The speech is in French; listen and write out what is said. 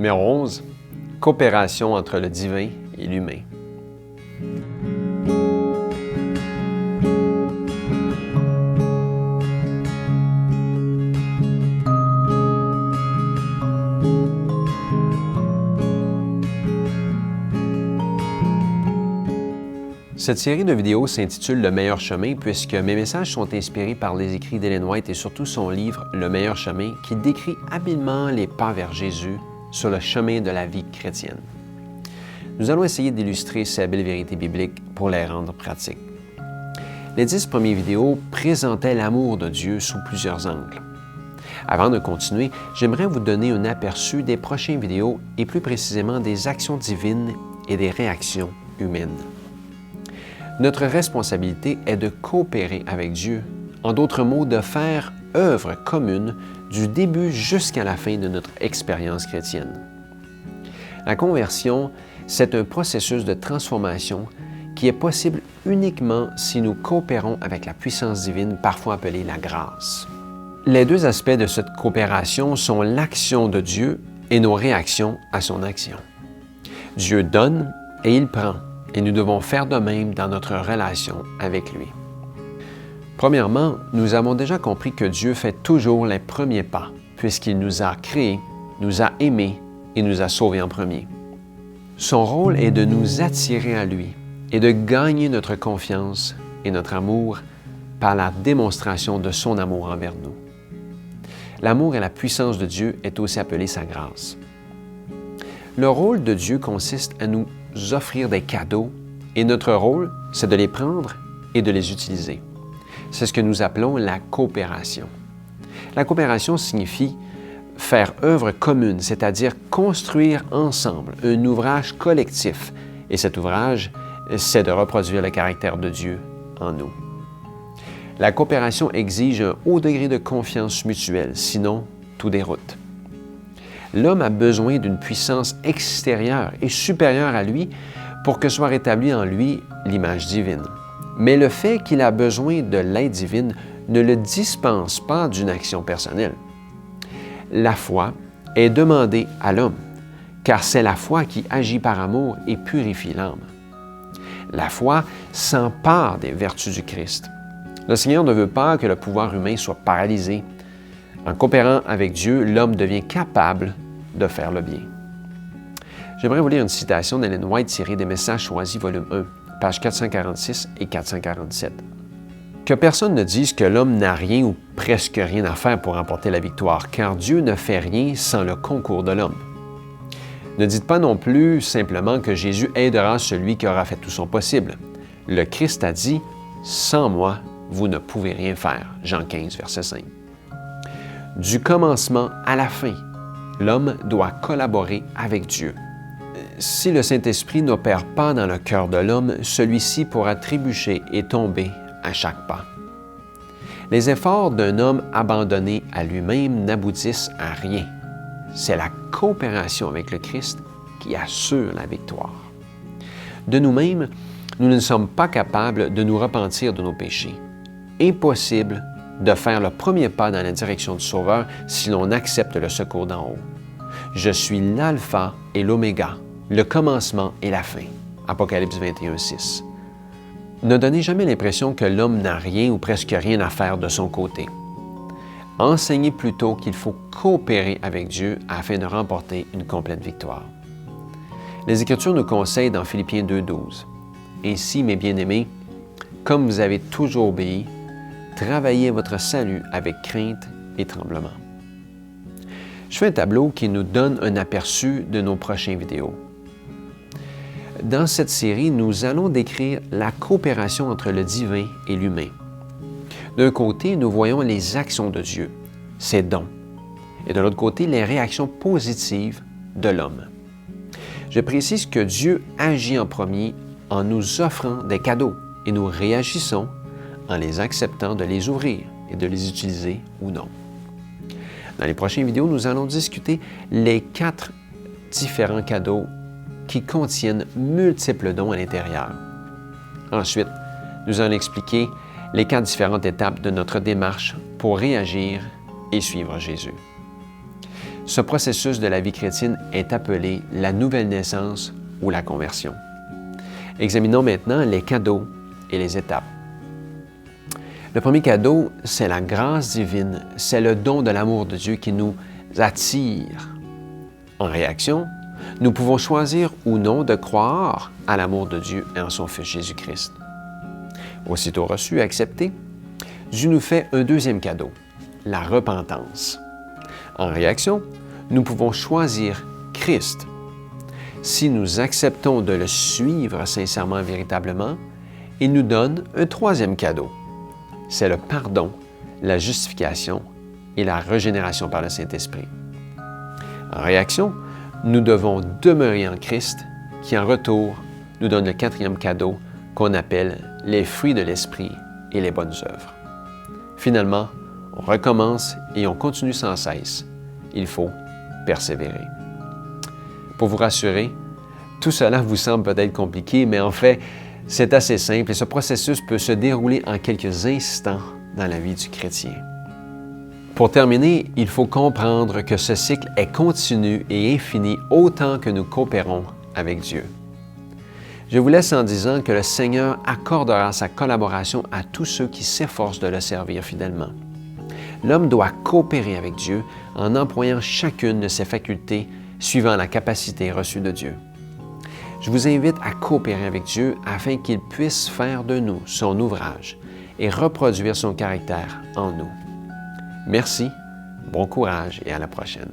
Numéro 11. Coopération entre le divin et l'humain. Cette série de vidéos s'intitule « Le meilleur chemin » puisque mes messages sont inspirés par les écrits d'Ellen White et surtout son livre « Le meilleur chemin » qui décrit habilement les pas vers Jésus sur le chemin de la vie chrétienne. Nous allons essayer d'illustrer ces belles vérités bibliques pour les rendre pratiques. Les 10 premières vidéos présentaient l'amour de Dieu sous plusieurs angles. Avant de continuer, j'aimerais vous donner un aperçu des prochaines vidéos et plus précisément des actions divines et des réactions humaines. Notre responsabilité est de coopérer avec Dieu, en d'autres mots, de faire œuvre commune du début jusqu'à la fin de notre expérience chrétienne. La conversion, c'est un processus de transformation qui est possible uniquement si nous coopérons avec la puissance divine, parfois appelée la grâce. Les deux aspects de cette coopération sont l'action de Dieu et nos réactions à son action. Dieu donne et il prend. Et nous devons faire de même dans notre relation avec lui. Premièrement, nous avons déjà compris que Dieu fait toujours les premiers pas, puisqu'il nous a créés, nous a aimés et nous a sauvés en premier. Son rôle est de nous attirer à lui et de gagner notre confiance et notre amour par la démonstration de son amour envers nous. L'amour et la puissance de Dieu est aussi appelé sa grâce. Le rôle de Dieu consiste à nous offrir des cadeaux et notre rôle, c'est de les prendre et de les utiliser. C'est ce que nous appelons la coopération. La coopération signifie faire œuvre commune, c'est-à-dire construire ensemble un ouvrage collectif. Et cet ouvrage, c'est de reproduire le caractère de Dieu en nous. La coopération exige un haut degré de confiance mutuelle, sinon tout déroute. L'homme a besoin d'une puissance extérieure et supérieure à lui pour que soit rétablie en lui l'image divine. Mais le fait qu'il a besoin de l'aide divine ne le dispense pas d'une action personnelle. La foi est demandée à l'homme, car c'est la foi qui agit par amour et purifie l'âme. La foi s'empare des vertus du Christ. Le Seigneur ne veut pas que le pouvoir humain soit paralysé. En coopérant avec Dieu, l'homme devient capable de faire le bien. J'aimerais vous lire une citation d'Ellen White tirée des Messages choisis, volume 1, pages 446 et 447. « Que personne ne dise que l'homme n'a rien ou presque rien à faire pour remporter la victoire, car Dieu ne fait rien sans le concours de l'homme. Ne dites pas non plus simplement que Jésus aidera celui qui aura fait tout son possible. Le Christ a dit « Sans moi, vous ne pouvez rien faire » Jean 15, verset 5. Du commencement à la fin, l'homme doit collaborer avec Dieu. Si le Saint-Esprit n'opère pas dans le cœur de l'homme, celui-ci pourra trébucher et tomber à chaque pas. Les efforts d'un homme abandonné à lui-même n'aboutissent à rien. C'est la coopération avec le Christ qui assure la victoire. De nous-mêmes, nous ne sommes pas capables de nous repentir de nos péchés. Impossible de faire le premier pas dans la direction du Sauveur si l'on accepte le secours d'en haut. Je suis l'alpha et l'oméga, le commencement et la fin. Apocalypse 21, 6. Ne donnez jamais l'impression que l'homme n'a rien ou presque rien à faire de son côté. Enseignez plutôt qu'il faut coopérer avec Dieu afin de remporter une complète victoire. Les Écritures nous conseillent dans Philippiens 2, 12. « Ainsi, mes bien-aimés, comme vous avez toujours obéi, travaillez votre salut avec crainte et tremblement. » Je fais un tableau qui nous donne un aperçu de nos prochaines vidéos. Dans cette série, nous allons décrire la coopération entre le divin et l'humain. D'un côté, nous voyons les actions de Dieu, ses dons, et de l'autre côté, les réactions positives de l'homme. Je précise que Dieu agit en premier en nous offrant des cadeaux et nous réagissons en les acceptant de les ouvrir et de les utiliser ou non. Dans les prochaines vidéos, nous allons discuter les 4 différents cadeaux qui contiennent multiples dons à l'intérieur. Ensuite, nous allons expliquer les 4 différentes étapes de notre démarche pour réagir et suivre Jésus. Ce processus de la vie chrétienne est appelé la nouvelle naissance ou la conversion. Examinons maintenant les cadeaux et les étapes. Le premier cadeau, c'est la grâce divine, c'est le don de l'amour de Dieu qui nous attire. En réaction, nous pouvons choisir ou non de croire à l'amour de Dieu et en son Fils Jésus-Christ. Aussitôt reçu et accepté, Dieu nous fait un deuxième cadeau, la repentance. En réaction, nous pouvons choisir Christ. Si nous acceptons de le suivre sincèrement et véritablement, il nous donne un troisième cadeau. C'est le pardon, la justification et la régénération par le Saint-Esprit. En réaction, nous devons demeurer en Christ, qui en retour nous donne le quatrième cadeau qu'on appelle les fruits de l'Esprit et les bonnes œuvres. Finalement, on recommence et on continue sans cesse. Il faut persévérer. Pour vous rassurer, tout cela vous semble peut-être compliqué, mais en fait, c'est assez simple et ce processus peut se dérouler en quelques instants dans la vie du chrétien. Pour terminer, il faut comprendre que ce cycle est continu et infini autant que nous coopérons avec Dieu. Je vous laisse en disant que le Seigneur accordera sa collaboration à tous ceux qui s'efforcent de le servir fidèlement. L'homme doit coopérer avec Dieu en employant chacune de ses facultés suivant la capacité reçue de Dieu. Je vous invite à coopérer avec Dieu afin qu'il puisse faire de nous son ouvrage et reproduire son caractère en nous. Merci, bon courage et à la prochaine.